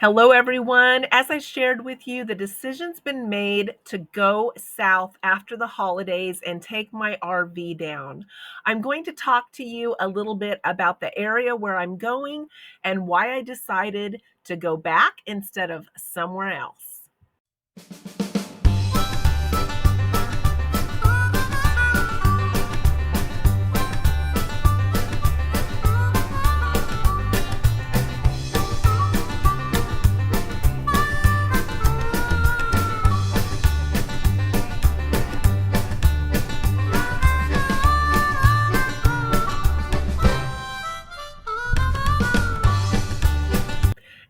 Hello, everyone. As I shared with you, the decision's been made to go south after the holidays and take my RV down. I'm going to talk to you a little bit about the area where I'm going and why I decided to go back instead of somewhere else.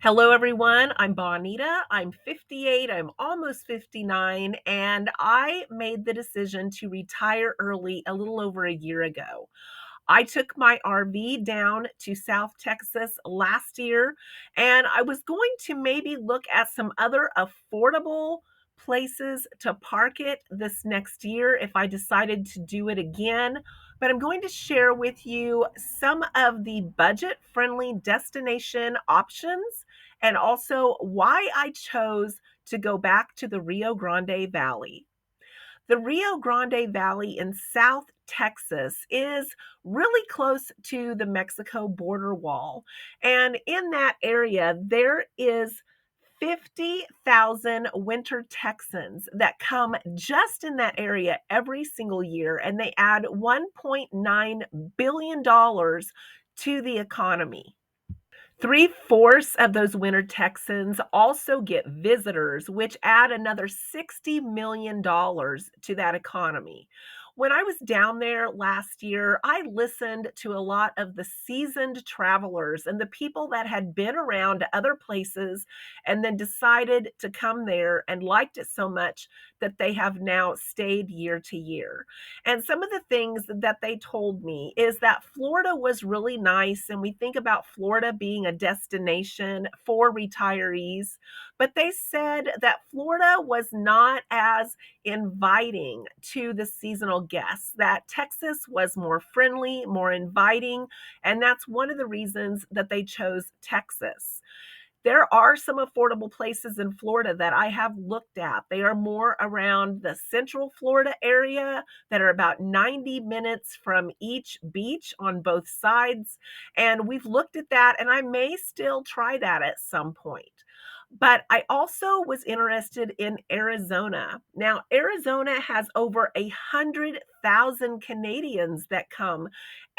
Hello, everyone. I'm Bonita. I'm 58. I'm almost 59, and I made the decision to retire early a little over a year ago. I took my RV down to South Texas last year, and I was going to maybe look at some other affordable places to park it this next year if I decided to do it again. But I'm going to share with you some of the budget friendly destination options and also why I chose to go back to the Rio Grande Valley. The Rio Grande Valley in South Texas is really close to the Mexico border wall. And in that area, there is 50,000 winter Texans that come just in that area every single year, and they add $1.9 billion to the economy. Three-fourths of those winter Texans also get visitors, which add another $60 million to that economy. When I was down there last year, I listened to a lot of the seasoned travelers and the people that had been around other places and then decided to come there and liked it so much that they have now stayed year to year. And some of the things that they told me is that Florida was really nice. And we think about Florida being a destination for retirees, but they said that Florida was not as inviting to the seasonal guests, that Texas was more friendly, more inviting. And that's one of the reasons that they chose Texas. There are some affordable places in Florida that I have looked at. They are more around the central Florida area that are about 90 minutes from each beach on both sides. And we've looked at that, and I may still try that at some point. But I also was interested in Arizona. Now, Arizona has over 100,000 Canadians that come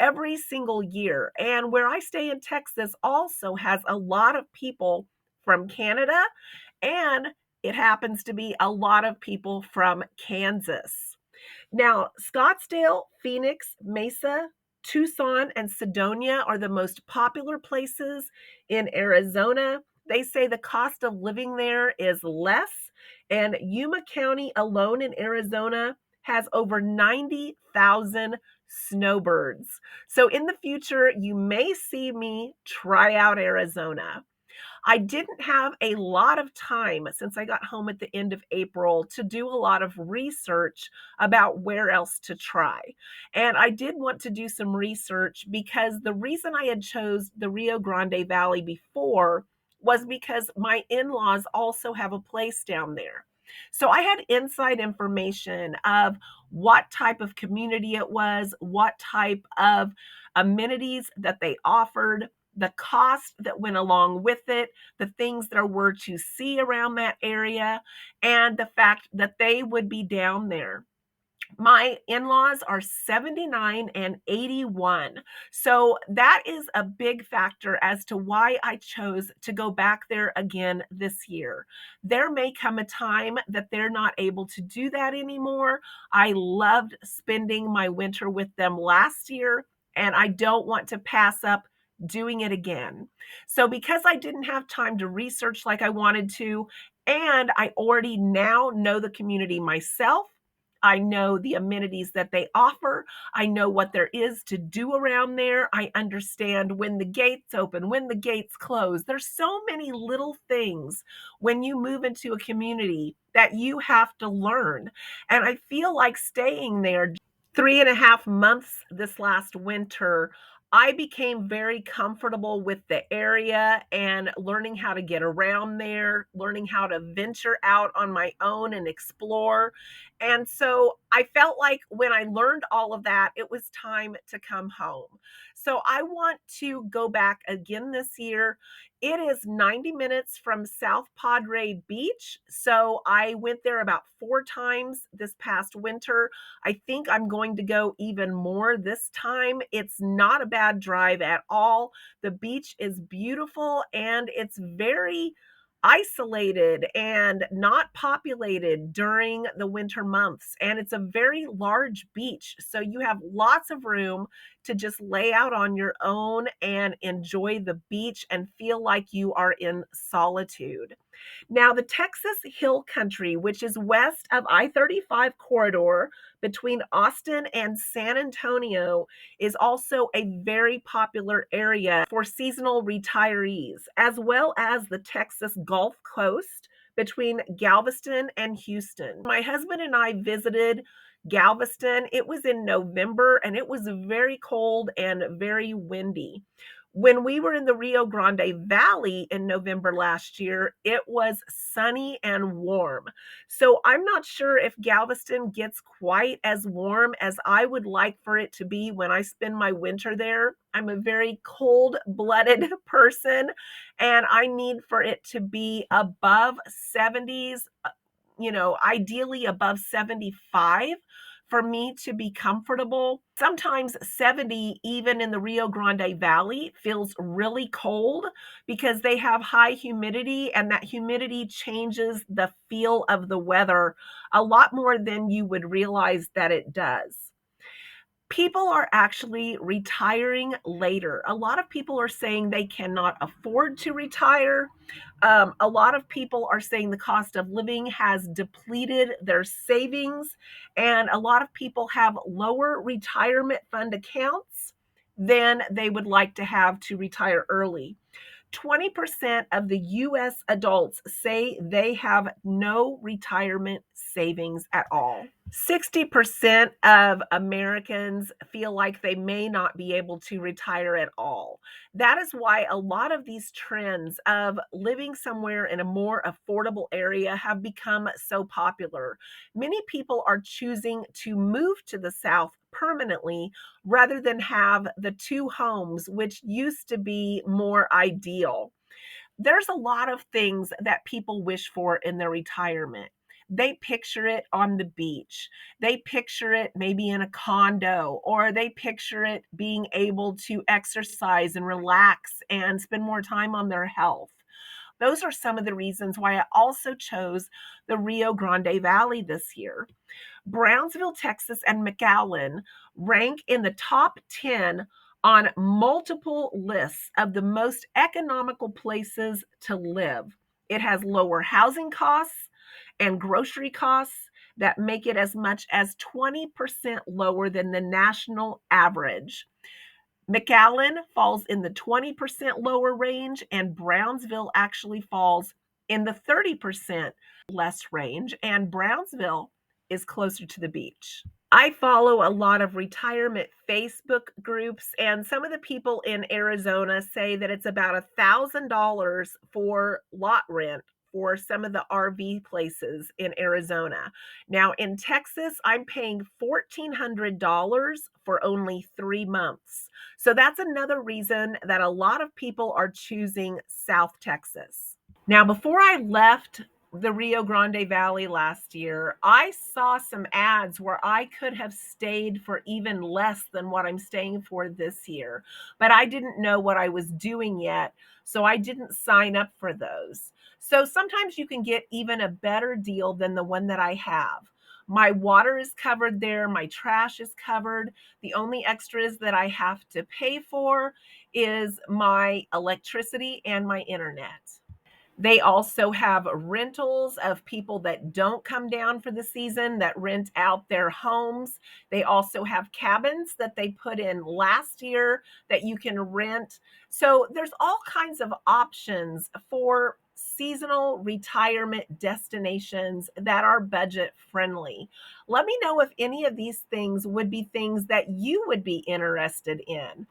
every single year. And where I stay in Texas also has a lot of people from Canada, and it happens to be a lot of people from Kansas. Now, Scottsdale, Phoenix, Mesa, Tucson, and Sedona are the most popular places in Arizona. They say the cost of living there is less, and Yuma County alone in Arizona has over 90,000 snowbirds. So in the future, you may see me try out Arizona. I didn't have a lot of time since I got home at the end of April to do a lot of research about where else to try. And I did want to do some research because the reason I had chose the Rio Grande Valley before was because my in-laws also have a place down there. So I had inside information of what type of community it was, what type of amenities that they offered, the cost that went along with it, the things there were to see around that area, and the fact that they would be down there. My in laws are 79 and 81. So that is a big factor as to why I chose to go back there again this year. There may come a time that they're not able to do that anymore. I loved spending my winter with them last year, and I don't want to pass up doing it again. So, because I didn't have time to research like I wanted to, and I already now know the community myself, I know the amenities that they offer. I know what there is to do around there. I understand when the gates open, when the gates close. There's so many little things when you move into a community that you have to learn. And I feel like staying there 3.5 months this last winter, I became very comfortable with the area and learning how to get around there, learning how to venture out on my own and explore. And so I felt like when I learned all of that, it was time to come home. So I want to go back again this year. It is 90 minutes from South Padre Beach. So I went there about 4 times this past winter. I think I'm going to go even more this time. It's not a bad drive at all. The beach is beautiful and it's very isolated and not populated during the winter months. And it's a very large beach. So you have lots of room to just lay out on your own and enjoy the beach and feel like you are in solitude. Now, the Texas Hill Country, which is west of I-35 corridor between Austin and San Antonio, is also a very popular area for seasonal retirees, as well as the Texas Gulf Coast between Galveston and Houston. My husband and I visited Galveston. It was in November and it was very cold and very windy. When we were in the Rio Grande Valley in November last year, it was sunny and warm. So I'm not sure if Galveston gets quite as warm as I would like for it to be when I spend my winter there. I'm a very cold-blooded person, and I need for it to be above 70s, ideally above 75 for me to be comfortable. Sometimes 70, even in the Rio Grande Valley, feels really cold because they have high humidity, and that humidity changes the feel of the weather a lot more than you would realize that it does. People are actually retiring later. A lot of people are saying they cannot afford to retire. A lot of people are saying the cost of living has depleted their savings, and a lot of people have lower retirement fund accounts than they would like to have to retire early. 20% of the US adults say they have no retirement savings at all. 60% of Americans feel like they may not be able to retire at all. That is why a lot of these trends of living somewhere in a more affordable area have become so popular. Many people are choosing to move to the South permanently rather than have the two homes, which used to be more ideal. There's a lot of things that people wish for in their retirement. They picture it on the beach. They picture it maybe in a condo, or they picture it being able to exercise and relax and spend more time on their health. Those are some of the reasons why I also chose the Rio Grande Valley this year. Brownsville, Texas, and McAllen rank in the top 10 on multiple lists of the most economical places to live. It has lower housing costs and grocery costs that make it as much as 20% lower than the national average. McAllen falls in the 20% lower range, and Brownsville actually falls in the 30% less range, and Brownsville is closer to the beach. I follow a lot of retirement Facebook groups, and some of the people in Arizona say that it's about $1,000 for lot rent for some of the RV places in Arizona. Now, in Texas, I'm paying $1,400 for only 3 months. So that's another reason that a lot of people are choosing South Texas. Now, before I left the Rio Grande Valley last year, I saw some ads where I could have stayed for even less than what I'm staying for this year, but I didn't know what I was doing yet, so I didn't sign up for those. So sometimes you can get even a better deal than the one that I have. My water is covered there, my trash is covered. The only extras that I have to pay for is my electricity and my internet. They also have rentals of people that don't come down for the season that rent out their homes. They also have cabins that they put in last year that you can rent. So there's all kinds of options for seasonal retirement destinations that are budget friendly. Let me know if any of these things would be things that you would be interested in.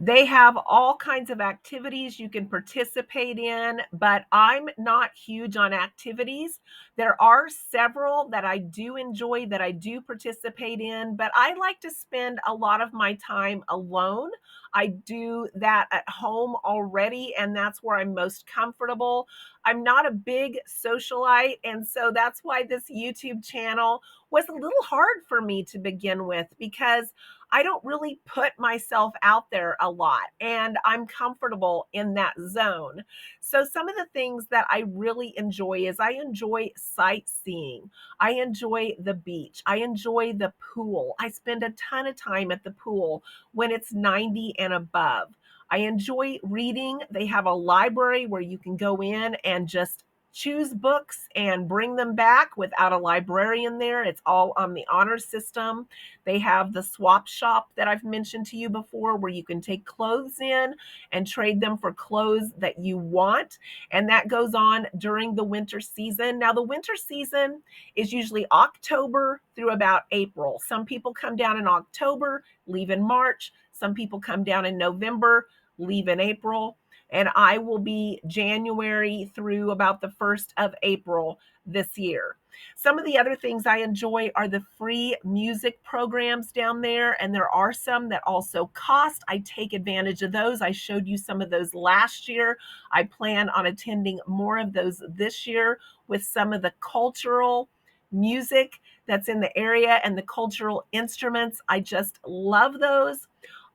They have all kinds of activities you can participate in, but I'm not huge on activities. There are several that I do enjoy, that I do participate in, but I like to spend a lot of my time alone. I do that at home already, and that's where I'm most comfortable. I'm not a big socialite, and so that's why this YouTube channel was a little hard for me to begin with, because I don't really put myself out there a lot, and I'm comfortable in that zone. So some of the things that I really enjoy is I enjoy sightseeing. I enjoy the beach. I enjoy the pool. I spend a ton of time at the pool when it's 90 and above. I enjoy reading. They have a library where you can go in and just choose books and bring them back without a librarian there. It's all on the honor system. They have the swap shop that I've mentioned to you before, where you can take clothes in and trade them for clothes that you want. And that goes on during the winter season. Now, the winter season is usually October through about April. Some people come down in October, leave in March. Some people come down in November, leave in April. And I will be January through about the 1st of April this year. Some of the other things I enjoy are the free music programs down there, and there are some that also cost. I take advantage of those. I showed you some of those last year. I plan on attending more of those this year with some of the cultural music that's in the area and the cultural instruments. I just love those.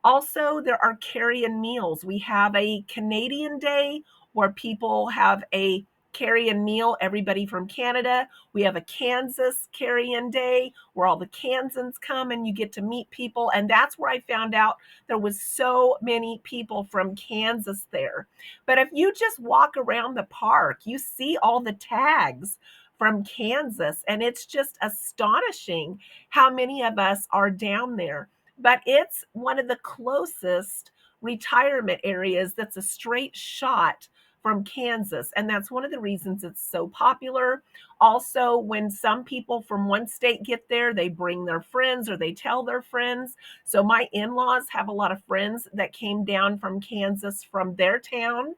Also, there are carry-in meals. We have a Canadian Day where people have a carry-in meal, everybody from Canada. We have a Kansas carry-in day where all the Kansans come and you get to meet people. And that's where I found out there was so many people from Kansas there. But if you just walk around the park, you see all the tags from Kansas, and it's just astonishing how many of us are down there. But it's one of the closest retirement areas that's a straight shot from Kansas. And that's one of the reasons it's so popular. Also, when some people from one state get there, they bring their friends or they tell their friends. So my in laws have a lot of friends that came down from Kansas from their town.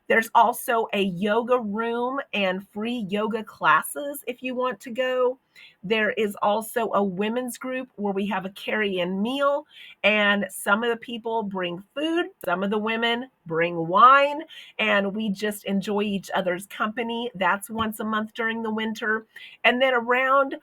There's also a yoga room and free yoga classes if you want to go. There is also a women's group where we have a carry-in meal, and some of the people bring food, some of the women bring wine, and we just enjoy each other's company. That's once a month during the winter. And then around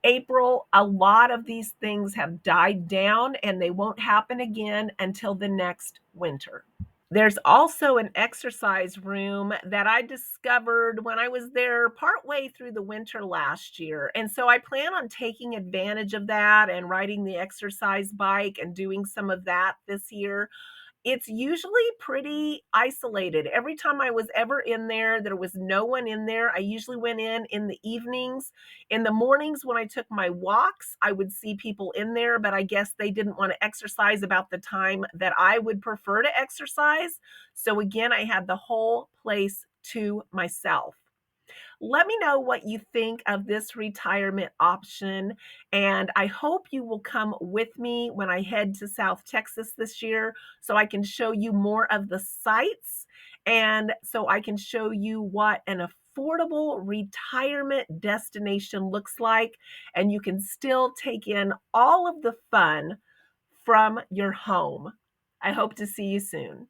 April, a lot of these things have died down and they won't happen again until the next winter. There's also an exercise room that I discovered when I was there partway through the winter last year. And so I plan on taking advantage of that and riding the exercise bike and doing some of that this year. It's usually pretty isolated. Every time I was ever in there was no one in there. I usually went in the evenings. In the mornings when I took my walks, I would see people in there, but I guess they didn't want to exercise about the time that I would prefer to exercise. So again, I had the whole place to myself. Let me know what you think of this retirement option, and I hope you will come with me when I head to South Texas this year so I can show you more of the sites and so I can show you what an affordable retirement destination looks like, and you can still take in all of the fun from your home. I hope to see you soon.